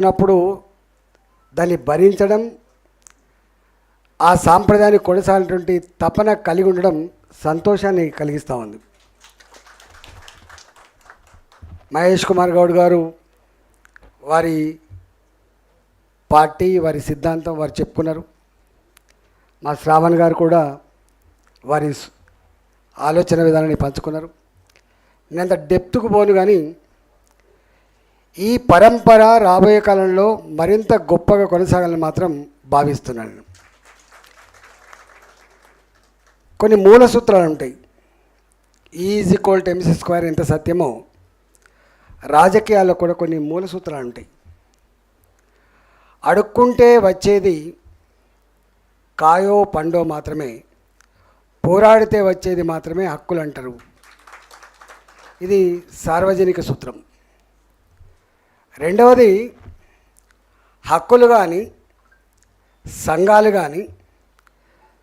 ఉన్నప్పుడు దాన్ని భరించడం, ఆ సాంప్రదాయాన్ని కొనసాగినటువంటి తపన కలిగి ఉండడం సంతోషాన్ని కలిగిస్తూ ఉంది. మహేష్ కుమార్ గౌడ్ గారు వారి పార్టీ, వారి సిద్ధాంతం వారు చెప్పుకున్నారు. మా శ్రావణ్ గారు కూడా వారి ఆలోచన విధానాన్ని పంచుకున్నారు. నేను అంత డెప్త్కు పోను, కానీ ఈ పరంపర రాబోయే కాలంలో మరింత గొప్పగా కొనసాగాలని మాత్రం భావిస్తున్నాను. కొన్ని మూల సూత్రాలు ఉంటాయి. E=mc² ఎంత సత్యమో రాజకీయాల్లో కూడా కొన్ని మూల సూత్రాలు ఉంటాయి. అడుక్కుంటే వచ్చేది కాయో పండో మాత్రమే, పోరాడితే వచ్చేది మాత్రమే హక్కులు అంటారు. ఇది సార్వజనిక సూత్రం. రెండవది, హక్కులు కానీ సంఘాలు కానీ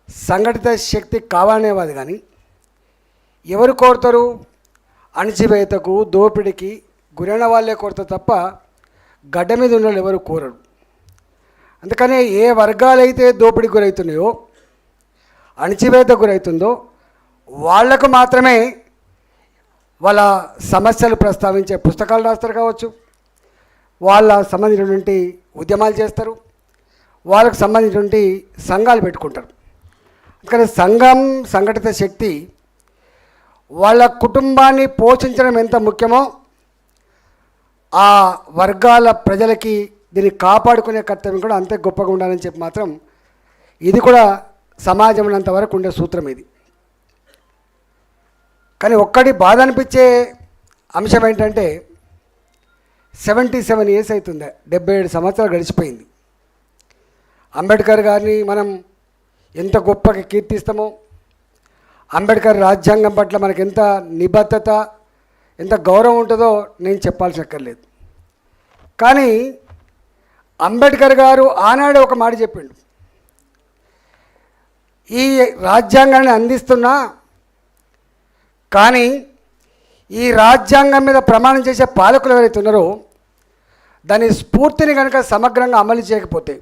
సంఘటిత శక్తి కావాలనేవాది కానీ ఎవరు కోరుతారు? అణచివేతకు, దోపిడికి గురైన వాళ్ళే కోరుతారు తప్ప గడ్డ మీద ఉన్న వాళ్ళు ఎవరు కోరరు. అందుకనే ఏ వర్గాలైతే దోపిడికి గురవుతున్నాయో, అణచివేతకు గురవుతుందో వాళ్లకు మాత్రమే వాళ్ళ సమస్యలు ప్రస్తావించే పుస్తకాలు రాస్తారు కావచ్చు, వాళ్ళ సంబంధించినటువంటి ఉద్యమాలు చేస్తారు, వాళ్ళకు సంబంధించినటువంటి సంఘాలు పెట్టుకుంటారు. అందుకని సంఘం, సంఘటిత శక్తి వాళ్ళ కుటుంబాన్ని పోషించడం ఎంత ముఖ్యమో ఆ వర్గాల ప్రజలకి దీన్ని కాపాడుకునే కర్తవ్యం కూడా అంతే గొప్పగా ఉండాలని చెప్పి మాత్రం ఇది కూడా సమాజంలో అంతవరకు ఉండే సూత్రం ఇది. కానీ ఒక్కటి బాధ అనిపించే అంశం ఏంటంటే 77 ఇయర్స్ అవుతుంది, 77 సంవత్సరాలు గడిచిపోయింది. అంబేద్కర్ గారిని మనం ఎంత గొప్పగా కీర్తిస్తామో, అంబేద్కర్ రాజ్యాంగం పట్ల మనకు ఎంత నిబద్ధత, ఎంత గౌరవం ఉంటుందో నేను చెప్పాల్సి అక్కర్లేదు. కానీ అంబేద్కర్ గారు ఆనాడే ఒక మాట చెప్పిండు, ఈ రాజ్యాంగాన్ని అందిస్తున్నా కానీ ఈ రాజ్యాంగం మీద ప్రమాణం చేసే పాలకులు ఎవరైతే ఉన్నారో దాని స్ఫూర్తిని కనుక సమగ్రంగా అమలు చేయకపోతే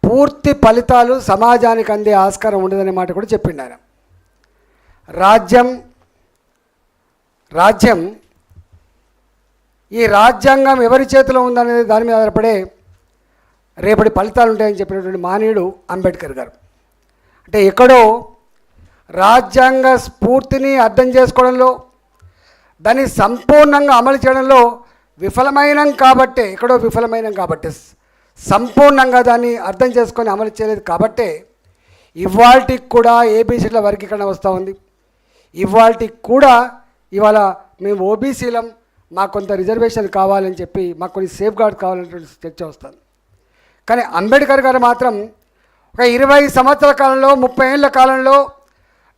పూర్తి ఫలితాలు సమాజానికి అందే ఆస్కారం ఉండదనే మాట కూడా చెప్పిండు ఆయన. రాజ్యం ఈ రాజ్యాంగం ఎవరి చేతిలో ఉందనేది దాని మీద ఆధారపడే రేపటి ఫలితాలు ఉంటాయని చెప్పినటువంటి మానవుడు అంబేద్కర్ గారు. అంటే ఎక్కడో రాజ్యాంగ స్ఫూర్తిని అర్థం చేసుకోవడంలో, దాన్ని సంపూర్ణంగా అమలు చేయడంలో విఫలమైనం కాబట్టే, ఎక్కడో విఫలమైనం కాబట్టి, సంపూర్ణంగా దాన్ని అర్థం చేసుకొని అమలు చేయలేదు కాబట్టే ఇవాల్టికి కూడా ఏబీసీల వర్గీకరణ వస్తూ ఉంది. ఇవాల్టికి కూడా ఇవాళ మేము ఓబీసీలం, మాకు కొంత రిజర్వేషన్ కావాలని చెప్పి, మాకు కొన్ని సేఫ్ గార్డ్ కావాలనేటువంటి చర్చ వస్తుంది. కానీ అంబేద్కర్ గారు మాత్రం ఒక 20 సంవత్సరాల కాలంలో, 30 ఏళ్ళ కాలంలో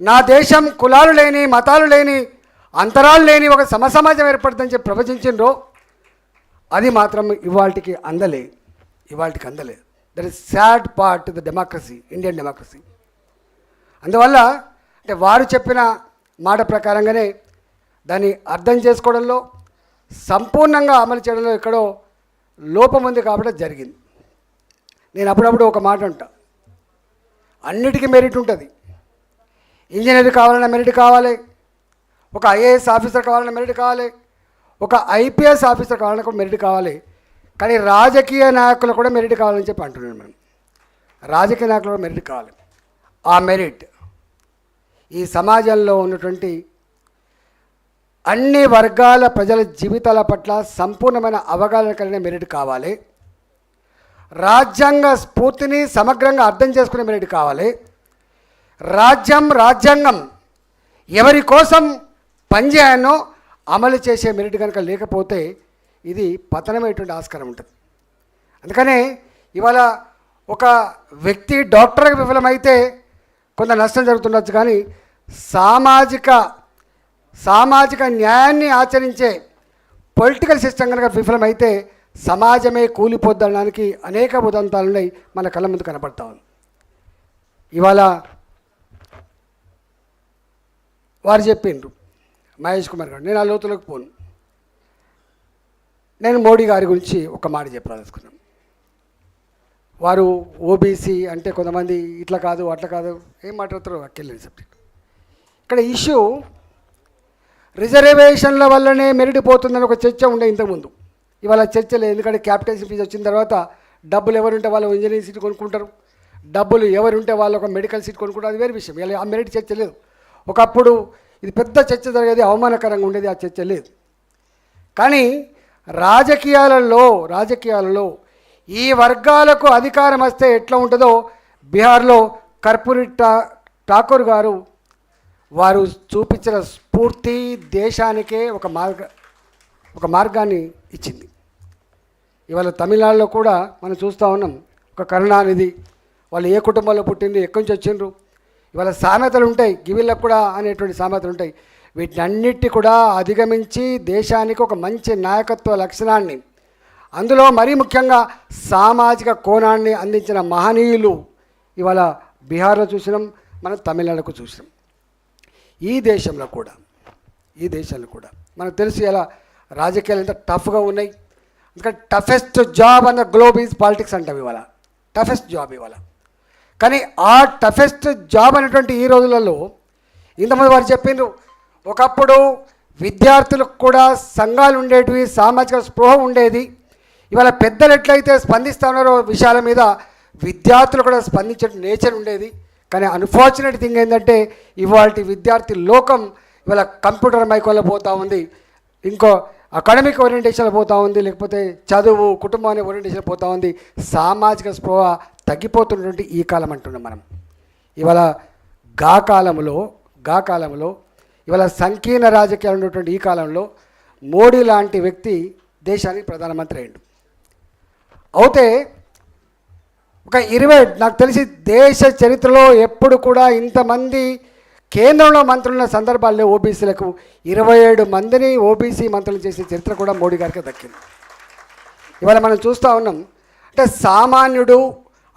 నా దేశం కులాలు లేని, మతాలు లేని, అంతరాలు లేని ఒక సమసమాజం ఏర్పడుతుందని చెప్పి ప్రవచించిండ్రో అది మాత్రం ఇవాల్టికి అందలే. That is sad part the democracy, Indian democracy. అందువల్ల అంటే వారు చెప్పిన మాట ప్రకారంగానే దాన్ని అర్థం చేసుకోవడంలో, సంపూర్ణంగా అమలు చేయడంలో ఎక్కడో లోపం ఉంది కాబట్టి జరిగింది. నేను అప్పుడప్పుడు ఒక మాట అంటా, అన్నిటికీ మెరిట్ ఉంటుంది. ఇంజనీర్ కావాలన్నా మెరిట్ కావాలి, ఒక ఐఏఎస్ ఆఫీసర్ కావాలన్నా మెరిట్ కావాలి, ఒక ఐపీఎస్ ఆఫీసర్ కావాలన్నా కూడా మెరిట్ కావాలి. కానీ రాజకీయ నాయకులు కూడా మెరిట్ కావాలని చెప్పి అంటున్నాను. మనం రాజకీయ నాయకులు కూడా మెరిట్ కావాలి. ఆ మెరిట్ ఈ సమాజంలో ఉన్నటువంటి అన్ని వర్గాల ప్రజల జీవితాల పట్ల సంపూర్ణమైన అవగాహన కలిగిన మెరిట్ కావాలి. రాజ్యాంగ స్ఫూర్తిని సమగ్రంగా అర్థం చేసుకునే మెరిట్ కావాలి. రాజ్యాంగం ఎవరి కోసం పనిచేయానో అమలు చేసే మెరిట్ కనుక లేకపోతే ఇది పతనమైనటువంటి ఆస్కారం ఉంటుంది. అందుకనే ఇవాళ ఒక వ్యక్తి డాక్టర్గా విఫలమైతే కొంత నష్టం జరుగుతుండొచ్చు, కానీ సామాజిక న్యాయాన్ని ఆచరించే పొలిటికల్ సిస్టమ్ కనుక విఫలమైతే సమాజమే కూలిపోద్దడానికి అనేక ఉదంతాలు ఉన్నాయి, మన కళ్ళ ముందు కనపడతా ఉంది. ఇవాళ వారు చెప్పిండ్రు, మహేష్ కుమార్ గారు, నేను ఆ లోతులోకి పోను. నేను మోడీ గారి గురించి ఒక మాట చెప్పాలనుకున్నాను. వారు ఓబీసీ అంటే కొంతమంది ఇట్లా కాదు అట్లా కాదు ఏం మాట్లాడుతారో అక్కెళ్ళిన సబ్జెక్ట్. ఇక్కడ ఇష్యూ రిజర్వేషన్ల వల్లనే మెరిడిపోతుందని ఒక చర్చ ఉండే ఇంతకుముందు. ఇవాళ చర్చ లేదు, ఎందుకంటే క్యాపిటల్ ఫీజు వచ్చిన తర్వాత డబ్బులు ఎవరుంటే వాళ్ళు ఇంజనీరింగ్ సీట్ కొనుక్కుంటారు, డబ్బులు ఎవరుంటే వాళ్ళు ఒక మెడికల్ సీట్ కొనుక్కుంటారు, అది వేరే విషయం. ఇలా ఆ మెరిట్ చర్చ లేదు. ఒకప్పుడు ఇది పెద్ద చర్చ జరిగేది, అవమానకరంగా ఉండేది, ఆ చర్చ లేదు. కానీ రాజకీయాలలో ఈ వర్గాలకు అధికారం వస్తే ఎట్లా ఉంటుందో బీహార్లో కర్పూరి ఠాకూర్ గారు వారు చూపించిన స్ఫూర్తి దేశానికే ఒక మార్గాన్ని ఇచ్చింది. ఇవాళ తమిళనాడులో కూడా మనం చూస్తూ ఉన్నాం. ఒక కరుణానిధి, వాళ్ళు ఏ కుటుంబంలో పుట్టిండ్రు, ఎక్కడి నుంచి వచ్చిండ్రు, ఇవాళ సామెతలు ఉంటాయి, గివిళ్ళకు కూడా అనేటువంటి సామెతలు ఉంటాయి. వీటన్నిటి కూడా అధిగమించి దేశానికి ఒక మంచి నాయకత్వ లక్షణాన్ని, అందులో మరీ ముఖ్యంగా సామాజిక కోణాన్ని అందించిన మహనీయులు ఇవాళ బీహార్లో చూసినాం, మనం తమిళనాడుకు చూసినాం. ఈ దేశంలో కూడా మనకు తెలుసు ఎలా రాజకీయాలు ఎంత టఫ్గా ఉన్నాయి. ఎందుకంటే టఫెస్ట్ జాబ్ అన్న గ్లోబ్ ఈజ్ పాలిటిక్స్ అంటాం ఇవాళ, టఫెస్ట్ జాబ్ ఇవాళ. కానీ ఆ టఫెస్ట్ జాబ్ అనేటువంటి ఈ రోజులలో ఇంతమంది వారు చెప్పిండ్రు, ఒకప్పుడు విద్యార్థులకు కూడా సంఘాలు ఉండేటివి, సామాజిక స్పృహ ఉండేది. ఇవాళ పెద్దలు ఎట్లయితే స్పందిస్తూ ఉన్నారో విషయాల మీద విద్యార్థులు కూడా స్పందించే నేచర్ ఉండేది. కానీ అన్ఫార్చునేట్ థింగ్ ఏంటంటే ఇవాళ విద్యార్థి లోకం ఇవాళ కంప్యూటర్ మైకోలో పోతూ ఉంది, ఇంకో అకాడమిక్ ఓరియంటేషన్లో పోతూ ఉంది, లేకపోతే చదువు కుటుంబాన్ని ఓరియంటేషన్ పోతూ ఉంది. సామాజిక స్పృహ తగ్గిపోతున్నటువంటి ఈ కాలం అంటున్నాం మనం. ఇవాళ గా కాలంలో ఇవాళ సంకీర్ణ రాజకీయాలు ఉన్నటువంటి ఈ కాలంలో మోడీ లాంటి వ్యక్తి దేశానికి ప్రధానమంత్రి అయ్యిండు. అయితే ఒక 20 నాకు తెలిసి దేశ చరిత్రలో ఎప్పుడు కూడా ఇంతమంది కేంద్రంలో మంత్రులున్న సందర్భాల్లో ఓబీసీలకు 27 మందిని ఓబీసీ మంత్రులు చేసే చరిత్ర కూడా మోడీ గారికి దక్కింది. ఇవాళ మనం చూస్తూ ఉన్నాం. అంటే సామాన్యుడు,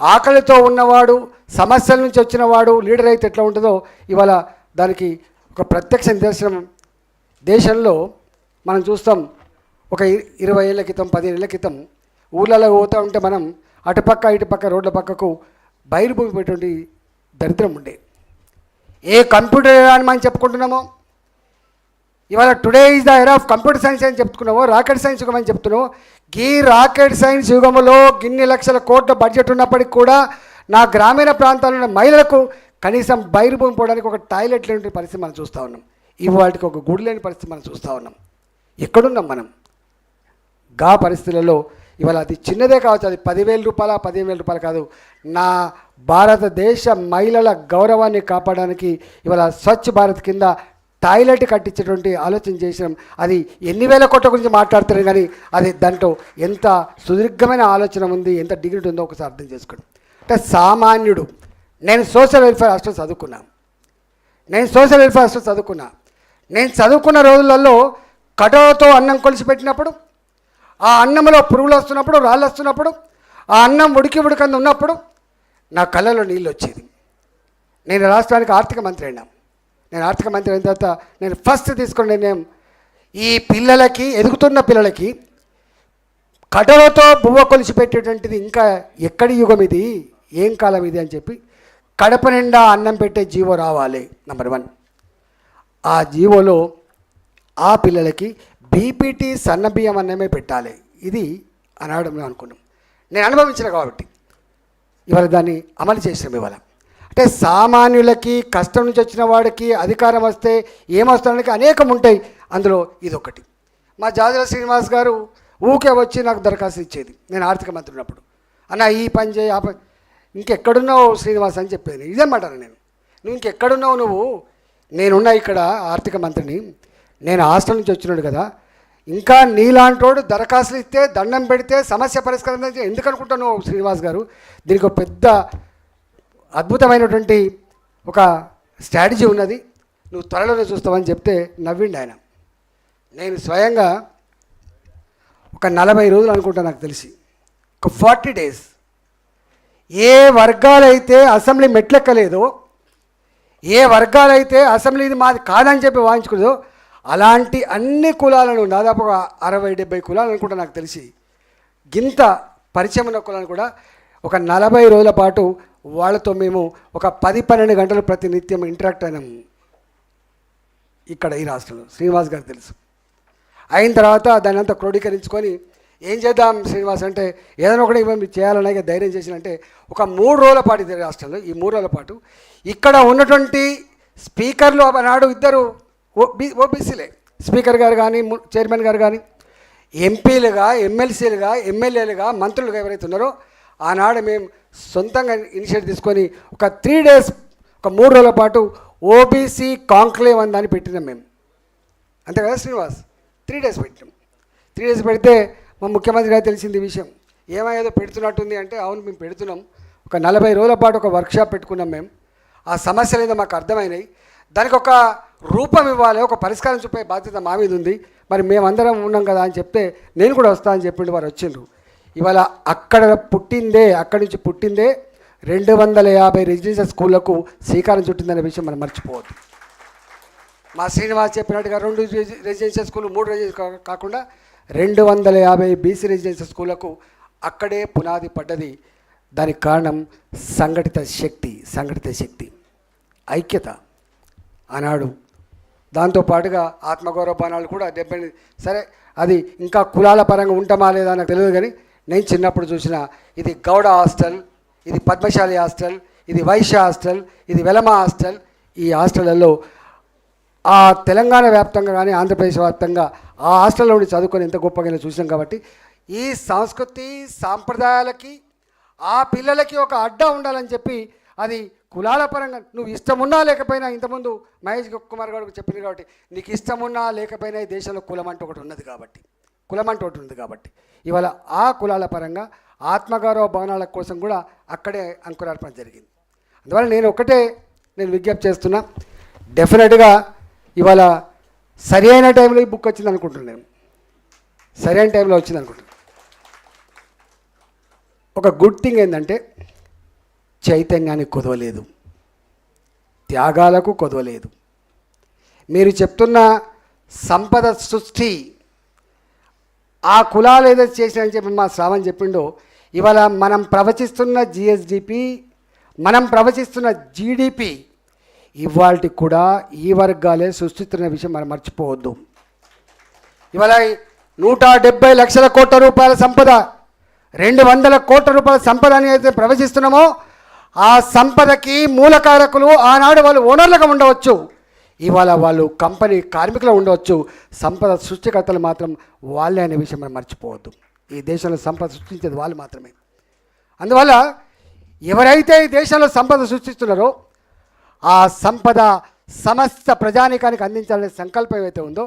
ఆకలితో ఉన్నవాడు, సమస్యల నుంచి వచ్చినవాడు లీడర్ అయితే ఎట్లా ఉంటుందో ఇవాళ దానికి ఒక ప్రత్యక్ష నిదర్శనం దేశంలో మనం చూస్తాం. ఒక 20 ఏళ్ళ క్రితం 15 ఏళ్ళ క్రితం ఊళ్ళలో పోతూ ఉంటే మనం అటుపక్క ఇటుపక్క రోడ్ల పక్కకు బయలుభూమి పెట్టేటువంటి దరిద్రం ఉండే. ఏ కంప్యూటర్ అని మనం చెప్పుకుంటున్నామో ఇవాళ today is the era of computer science అని చెప్పుకున్నామో, రాకెట్ సైన్స్ యుగం అని చెప్తున్నామో. ఈ రాకెట్ సైన్స్ యుగంలో గిన్ని లక్షల కోట్ల బడ్జెట్ ఉన్నప్పటికీ కూడా నా గ్రామీణ ప్రాంతాల్లో ఉన్న మహిళలకు కనీసం బయలుభూమి పోవడానికి ఒక టాయిలెట్ లేని పరిస్థితి మనం చూస్తూ ఉన్నాం. ఇవాళకి ఒక గుడి లేని పరిస్థితి మనం చూస్తూ ఉన్నాం. ఎక్కడున్నాం మనం? గా పరిస్థితులలో ఇవాళ అది చిన్నదే కావచ్చు, అది 10,000 రూపాయల 15,000 రూపాయలు కాదు. నా భారతదేశ మహిళల గౌరవాన్ని కాపాడడానికి ఇవాళ స్వచ్ఛ భారత్ కింద టాయిలెట్ కట్టించేటువంటి ఆలోచన చేసినాం. అది ఎన్ని వేల కోట్ల గురించి మాట్లాడుతున్నాం, కానీ అది దాంట్లో ఎంత సుదీర్ఘమైన ఆలోచన ఉంది, ఎంత డిగ్నిటీ ఉందో ఒకసారి అర్థం చేసుకోండి. అంటే సామాన్యుడు, నేను సోషల్ వెల్ఫేర్ హాస్టల్ చదువుకున్నా, నేను చదువుకున్న రోజులలో కటోతో అన్నం కొలిసి పెట్టినప్పుడు, ఆ అన్నంలో పురుగులు వస్తున్నప్పుడు, రాళ్ళు వస్తున్నప్పుడు, ఆ అన్నం ఉడికంది ఉన్నప్పుడు నా కళ్ళలో నీళ్ళు వచ్చేది. నేను రాష్ట్రానికి ఆర్థిక మంత్రి అయినా. నేను ఆర్థిక మంత్రి అయిన తర్వాత నేను ఫస్ట్ తీసుకున్న నిర్ణయం, ఈ పిల్లలకి, ఎదుగుతున్న పిల్లలకి కటోతో బువ్వ కొలిసి పెట్టేటువంటిది ఇంకా ఎక్కడి యుగం ఇది, ఏం కాలం ఇది అని చెప్పి కడప నిండా అన్నం పెట్టే జీవో రావాలి. నెంబర్ 1. ఆ జీవోలో ఆ పిల్లలకి బీపీటీ సన్నబియ్యం అన్నమే పెట్టాలి. ఇది అనడం అనుకున్నాం. నేను అనుభవించిన కాబట్టి ఇవాళ దాన్ని అమలు చేసినాం. ఇవాళ అంటే సామాన్యులకి, కష్టం నుంచి వచ్చిన వాడికి అధికారం వస్తే ఏమొస్తానికి అనేకం ఉంటాయి, అందులో ఇదొకటి. మా జాజల శ్రీనివాస్ గారు ఊకే వచ్చి నాకు దరఖాస్తు ఇచ్చేది నేను ఆర్థిక మంత్రి ఉన్నప్పుడు. అన్న ఈ పని చేయి, ఆ పని, ఇంకెక్కడున్నావు శ్రీనివాస్ అని చెప్పేది. ఇదేమంటాను నేను, నువ్వు ఇంకెక్కడున్నావు, నువ్వు నేనున్నా ఇక్కడ ఆర్థిక మంత్రిని, నేను హాస్టల్ నుంచి వచ్చినాడు కదా, ఇంకా నీలాంటోడు దరఖాస్తులు ఇస్తే, దండం పెడితే సమస్య పరిష్కారం ఎందుకు అనుకుంటున్నావు శ్రీనివాస్ గారు? దీనికి ఒక పెద్ద అద్భుతమైనటువంటి ఒక స్ట్రాటజీ ఉన్నది, నువ్వు త్వరలోనే చూస్తావని చెప్తే నవ్విండి ఆయన. నేను స్వయంగా ఒక 40 రోజులు అనుకుంటా, నాకు తెలిసి ఒక 40 days ఏ వర్గాలైతే అసెంబ్లీ మెట్లెక్కలేదో, ఏ వర్గాలైతే అసెంబ్లీ ఇది మాది కాదని చెప్పి వాయించుకుందో, అలాంటి అన్ని కులాలను దాదాపుగా 60-70 కులాలు అనుకుంటా నాకు తెలిసి గింత పరిచయం ఉన్న కులాలను కూడా ఒక 40 రోజుల పాటు వాళ్ళతో మేము ఒక 10-12 గంటలు ప్రతినిత్యం ఇంటరాక్ట్ అయినాం. ఇక్కడ ఈ రాష్ట్రంలో శ్రీనివాస్ గారికి తెలుసు. అయిన తర్వాత దాన్ని అంతా క్రోడీకరించుకొని ఏం చేద్దాం శ్రీనివాస్ అంటే ఏదైనా ఒకటి మేము చేయాలనే ధైర్యం చేసినంటే ఒక 3 రోజుల పాటు ఇది రాష్ట్రంలో ఈ 3 రోజుల పాటు ఇక్కడ ఉన్నటువంటి స్పీకర్లు ఆనాడు ఇద్దరు ఓబీసీలే, స్పీకర్ గారు కానీ చైర్మన్ గారు కానీ ఎంపీలుగా ఎమ్మెల్సీలుగా ఎమ్మెల్యేలుగా మంత్రులుగా ఎవరైతే ఉన్నారో ఆనాడు మేము సొంతంగా ఇనిషియేటివ్ తీసుకొని ఒక 3 days ఒక 3 రోజుల పాటు ఓబీసీ కాంక్లేవ్ అని దాన్ని పెట్టినాం మేము. అంతే కదా శ్రీనివాస్? 3 days పెట్టినాం. 3 days పెడితే మా ముఖ్యమంత్రి గారు తెలిసింది విషయం. ఏదో పెడుతున్నట్టుంది అంటే అవును మేము పెడుతున్నాం. ఒక 40 రోజుల పాటు ఒక వర్క్షాప్ పెట్టుకున్నాం మేము. ఆ సమస్యలు ఏదో మాకు అర్థమైనాయి. దానికి ఒక రూపం ఇవ్వాలి, ఒక పరిష్కారం చూపే బాధ్యత మా మీద ఉంది. మరి మేమందరం ఉన్నాం కదా అని చెప్తే నేను కూడా వస్తా అని చెప్పిండు. వారు వచ్చిండ్రు. ఇవాళ అక్కడి నుంచి పుట్టిందే 250 రెసిడెన్షియల్ స్కూళ్లకు శ్రీకారం చుట్టిందనే విషయం మనం మర్చిపోవద్దు. మా శ్రీనివాస్ చెప్పినట్టుగా 2 రెసిడెన్షియల్ స్కూళ్ళు 3 రెసిడెన్షియల్ కాకుండా 250 బీసీ రెసిడెన్షియల్ స్కూళ్లకు అక్కడే పునాది పడ్డది. దానికి కారణం సంఘటిత శక్తి, ఐక్యత ఆనాడు. దాంతోపాటుగా ఆత్మగౌరవ బాణాలు కూడా 70. సరే అది ఇంకా కులాల పరంగా ఉంటామా లేదా నాకు తెలియదు, కానీ నేను చిన్నప్పుడు చూసిన ఇది గౌడ హాస్టల్, ఇది పద్మశాలి హాస్టల్, ఇది వైశ్య హాస్టల్, ఇది వెలమ హాస్టల్. ఈ హాస్టళ్లలో ఆ తెలంగాణ వ్యాప్తంగా కానీ ఆంధ్రప్రదేశ్ వ్యాప్తంగా ఆ హాస్టల్లో ఉండి చదువుకొని ఎంత గొప్పగా చూసాం. కాబట్టి ఈ సంస్కృతి సాంప్రదాయాలకి ఆ పిల్లలకి ఒక అడ్డా ఉండాలని చెప్పి అది కులాల పరంగా నువ్వు ఇష్టమున్నా లేకపోయినా, ఇంతకుముందు మహేష్ కుమార్ గారు చెప్పింది కాబట్టి నీకు ఇష్టమున్నా లేకపోయినా ఈ దేశంలో కులం అంటూ ఒకటి ఉంది కాబట్టి ఇవాళ ఆ కులాల పరంగా ఆత్మగౌరవ భవనాల కోసం కూడా అక్కడే అంకురార్పణ జరిగింది. అందువల్ల నేను విజ్ఞప్తి చేస్తున్నా, డెఫినెట్గా ఇవాళ సరి అయిన టైంలో ఈ బుక్ వచ్చింది అనుకుంటున్నాను. సరైన టైంలో వచ్చింది అనుకుంటున్నాను. ఒక గుడ్ థింగ్ ఏంటంటే చైతన్యానికి కొదవలేదు, త్యాగాలకు కొదవలేదు. మీరు చెప్తున్న సంపద సృష్టి ఆ కులాలు ఏదైతే చేసినాయని చెప్పి మా శ్రావణ్ చెప్పిండో, ఇవాళ మనం ప్రవచిస్తున్న జిఎస్డిపి, మనం ప్రవచిస్తున్న జీడిపి ఇవాళకి కూడా ఈ వర్గాలే సృష్టిస్తున్న విషయం మనం మర్చిపోవద్దు. ఇవాళ 170 లక్షల కోట్ల రూపాయల సంపద, 200 కోట్ల రూపాయల సంపద అని అయితే ప్రవచిస్తున్నామో ఆ సంపదకి మూలకారకులు ఆనాడు వాళ్ళు ఓనర్లుగా ఉండవచ్చు, ఇవాళ వాళ్ళు కంపెనీ కార్మికులు ఉండవచ్చు, సంపద సృష్టికర్తలు మాత్రం వాళ్ళే అనే విషయం మనం మర్చిపోవద్దు. ఈ దేశంలో సంపద సృష్టించేది వాళ్ళు మాత్రమే. అందువల్ల ఎవరైతే ఈ దేశంలో సంపద సృష్టిస్తున్నారో ఆ సంపద సమస్త ప్రజానీకానికి అందించాలనే సంకల్పం ఏదైతే ఉందో,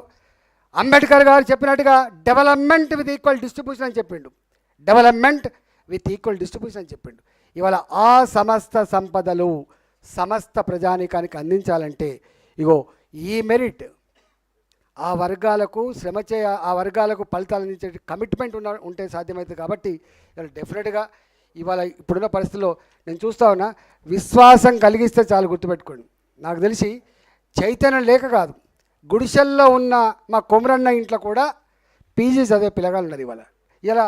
అంబేద్కర్ గారు చెప్పినట్టుగా డెవలప్మెంట్ విత్ ఈక్వల్ డిస్ట్రిబ్యూషన్ అని చెప్పిండు. ఇవాళ ఆ సమస్త సంపదలు సమస్త ప్రజానీకానికి అందించాలంటే ఇగో ఈ మెరిట్ ఆ వర్గాలకు ఆ వర్గాలకు ఫలితాలు అందించే కమిట్మెంట్ ఉంటే సాధ్యమవుతుంది. కాబట్టి డెఫినెట్గా ఇవాళ ఇప్పుడున్న పరిస్థితుల్లో నేను చూస్తా ఉన్నా, విశ్వాసం కలిగిస్తే చాలు. గుర్తుపెట్టుకోండి, నాకు తెలిసి చైతన్యం లేక కాదు, గుడిసెల్లో ఉన్న మా కొమరన్న ఇంట్లో కూడా పీజీ చదివే పిల్లగాళ్ళు ఉన్నారు. ఇలా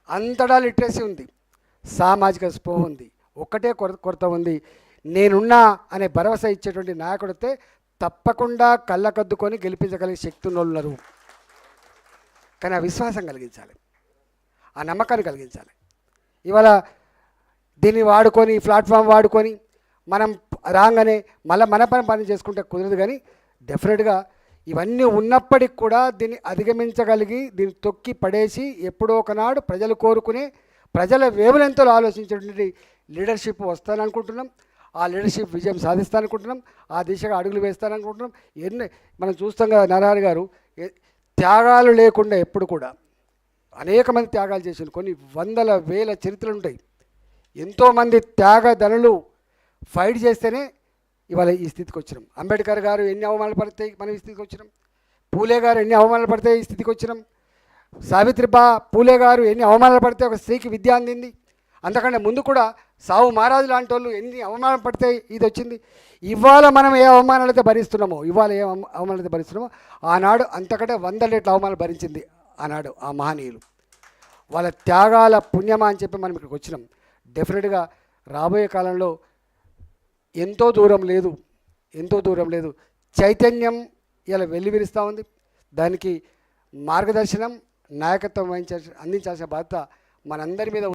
అంతటా లిటరసీ ఉంది, సామాజిక స్పృహ ఉంది, ఒక్కటే కొరత ఉంది. నేనున్నా అనే భరోసా ఇచ్చేటువంటి నాయకుడితే తప్పకుండా కళ్ళకద్దుకొని గెలిపించగలిగే శక్తి ఉన్నారు. కానీ ఆ విశ్వాసం కలిగించాలి, ఆ నమ్మకాన్ని కలిగించాలి. ఇవాళ దీన్ని వాడుకొని ప్లాట్ఫామ్ వాడుకొని మనం రాగానే మళ్ళీ మన పని చేసుకుంటే కుదరదు. కానీ డెఫినెట్గా ఇవన్నీ ఉన్నప్పటికి కూడా దీన్ని అధిగమించగలిగి దీన్ని తొక్కి పడేసి ఎప్పుడో ఒకనాడు ప్రజలు కోరుకునే ప్రజల వేవలెంతలో ఆలోచించేటువంటి లీడర్షిప్ వస్తాననుకుంటున్నాం. ఆ లీడర్షిప్ విజయం సాధిస్తాననుకుంటున్నాం. ఆ దిశగా అడుగులు వేస్తాననుకుంటున్నాం. మనం చూస్తాం కదా, నరహరి గారు త్యాగాలు లేకుండా ఎప్పుడు కూడా అనేక మంది త్యాగాలు చేసిన కొన్ని వందల వేల చరిత్రలు ఉంటాయి. ఎంతోమంది త్యాగధనులు ఫైట్ చేస్తేనే ఇవాళ ఈ స్థితికి వచ్చినాం. అంబేద్కర్ గారు ఎన్ని అవమానాలు పడితే మనం ఈ స్థితికి వచ్చినాం. పూలే గారు ఎన్ని అవమానాలు పడితే ఈ స్థితికి వచ్చినాం. సావిత్రిబా పూలే గారు ఎన్ని అవమానాలు పడితే ఒక స్త్రీకి విద్య అందింది. అంతకంటే ముందు కూడా సావు మహారాజు లాంటి వాళ్ళు ఎన్ని అవమానం పడితే ఇది వచ్చింది. ఇవాళ మనం ఏ అవమానాలైతే భరిస్తున్నామో, అవమానాలైతే భరిస్తున్నామో, ఆనాడు అంతకంటే 100 రెట్ల అవమానాలు భరించింది ఆనాడు ఆ మహనీయులు. వాళ్ళ త్యాగాల పుణ్యమా అని చెప్పి మనం ఇక్కడికి వచ్చినాం. డెఫినెట్గా రాబోయే కాలంలో ఎంతో దూరం లేదు చైతన్యం ఇలా వెల్లివిరుస్తూ ఉంది. దానికి మార్గదర్శనం, నాయకత్వం అందించాల్సిన బాధ్యత మనందరి మీద